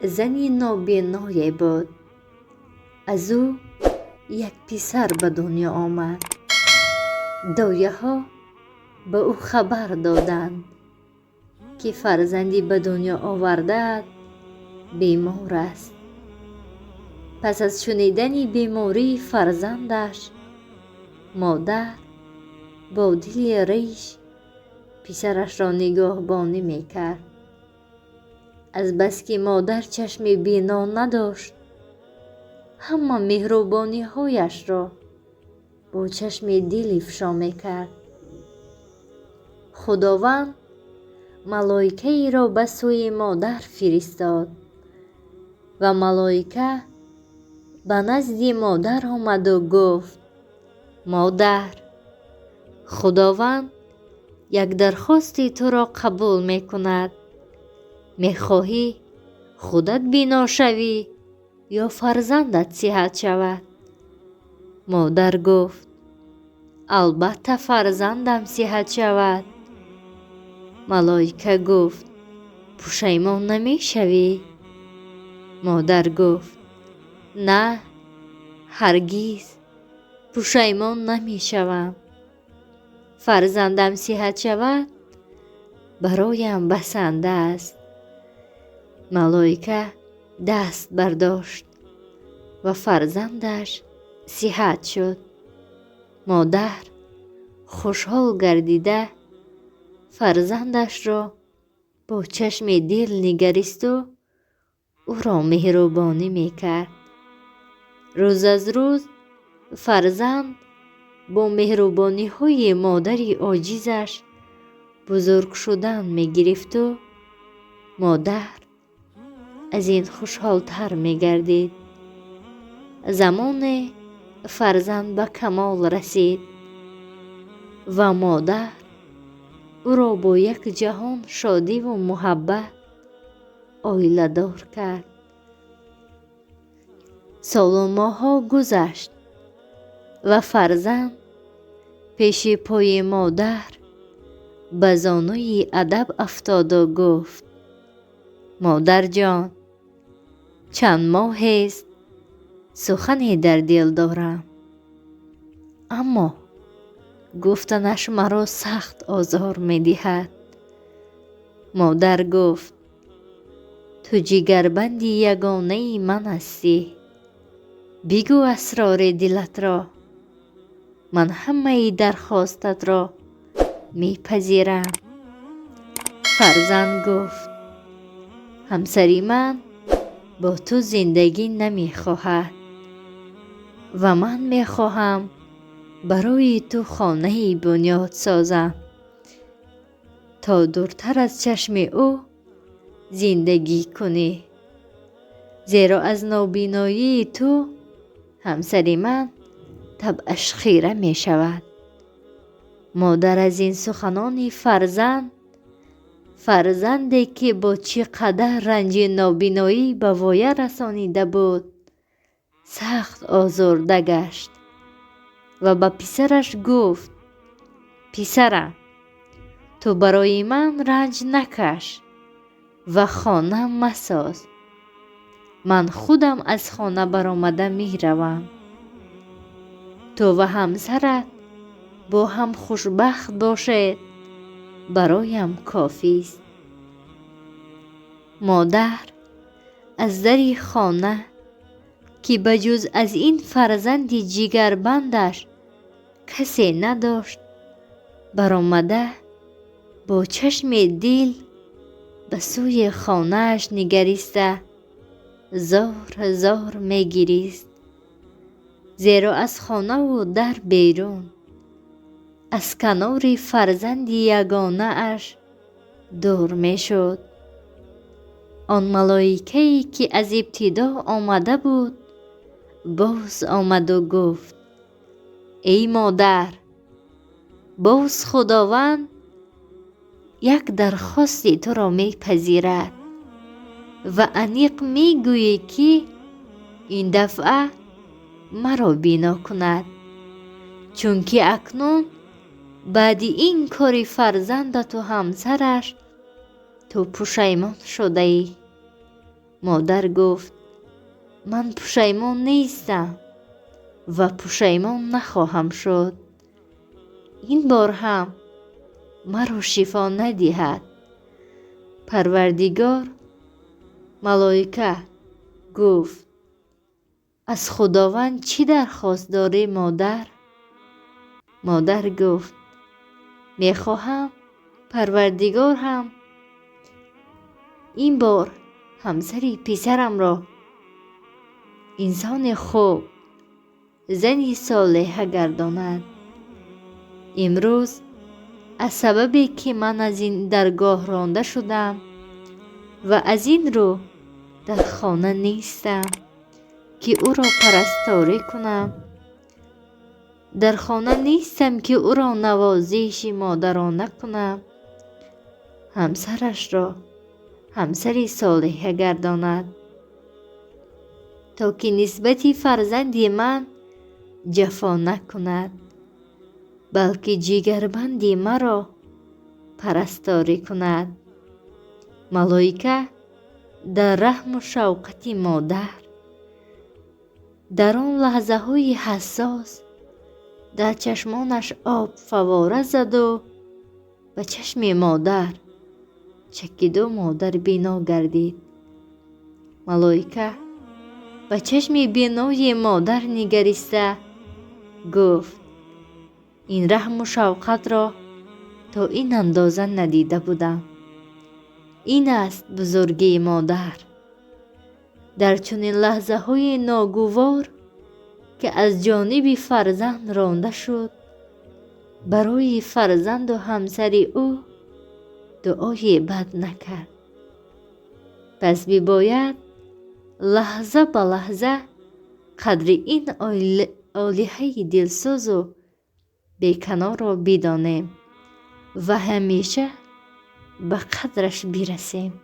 زنی نابینایی بود. از او یک پسر به دنیا آمد. دایه ها به او خبر دادند که فرزندی به دنیا آورده بیمار است. پس از شنیدن بیماری فرزندش، مادر با دل ریش پسرش را نگهبانی میکرد. از بس که مادر چشم بینا نداشت، همه مهربانی هایش را با چشم دل افشا میکرد. خداوند ملائکه ای را به سوی مادر فرستاد و ملائکه به نزد مادر آمد و گفت: مادر، خداوند یک درخواست تو را قبول می کند. می خواهی خودت بینا شوی یا فرزندت صحت شود؟ مادر گفت: البته فرزندم صحت شود. ملائکه گفت: پشیمان نمی شوی؟ مادر گفت: نه، هرگز پشیمان نمی شوم. فرزندم صحت شود برایم بسنده است. ملائکه دست برداشت و فرزندش صحت شد. مادر خوشحال گردیده فرزندش را با چشم دل نگریست و او را مهربانی میکرد. روز از روز فرزند با مهربانی های مادری عاجزش بزرگ شدن میگرفت و مادر از این خوشحالتر میگردید. زمان فرزند به کمال رسید و مادر او را با یک جهان شادی و محبت آیله دار کرد. سال و ماه‌ها گذشت و فرزند پیش پای مادر به زانوی ادب افتاد و گفت: مادر جان، چند ماه است سخنی در دل دارم، اما گفتنش مرا سخت آزار می دهد. مادر گفت: تو جگربند یگانه من هستی، بگو اسرار دلت را، من همه درخواستت را می پذیرم. فرزند گفت: همسری من با تو زندگی نمی خواهد و من می خواهم برای تو خانه بنیاد سازم تا دورتر از چشم او زندگی کنی، زیرا از نابینایی تو همسر من طبعش خیره می شود. مادر از این سخنان فرزندی که با چقدر رنج نابینایی به وایه رسانیده بود سخت آزرده گشت و به پسرش گفت: پسرم، تو برای من رنج نکش و خانه مساز. من خودم از خانه برآمده می روم. تو و همسرت با هم خوشبخت باشید برایم کافی است. مادر از در خانه که بجز از این فرزند جگربندش کسی نداشت برآمده با چشم دل به سوی خانه‌اش نگریسته زار زار میگریست، زیرا از خانه و در بیرون از کنار فرزند یگانه اش دور می شد. آن ملائکه‌ای که از ابتدا آمده بود باز آمد و گفت: ای مادر، باز خداوند یک درخواست تو را می پذیرد و انیق می گویی که این دفعه مرا بینا کند، چون که اکنون بعد این کار فرزندت و همسرش تو پشیمان شده ای. مادر گفت من پشیمان نیستم و پشیمان نخواهم شد. این بار هم مرا شفا ندهد. پروردگار ملائکه گفت از خداوند چی درخواست داری مادر؟ مادر گفت میخواهم پروردگار هم این بار همسری پسرم را انسان خوب، زنی صالحه گرداند. امروز از سببی که من از این درگاه رانده شدم و از این رو در خانه نیستم که او را پرستاری کنم، در خانه نیستم که او را نوازش مادرانه کنم، همسرش را همسری صالحه گرداند تا که نسبت فرزند من جفا نکند، بلکه جگربند مرا پرستاری کند. ملائکه در رحم و شوقت مادر در آن لحظه های حساس در چشمانش آب فواره زد و به چشم مادر چکید و مادر بینا گردید. ملائکه به چشم بینای مادر نگریسته گفت این رحم و شوقت را تا این اندازه ندیده بودم. این است بزرگی مادر. در چنین لحظه های ناگوار که از جانب فرزند رانده شد، برای فرزند و همسر او دعای بد نکرد. پس باید لحظه به لحظه قدر این آلیه دلسوز و بیکنار را بدانیم و همیشه به قدرش برسیم.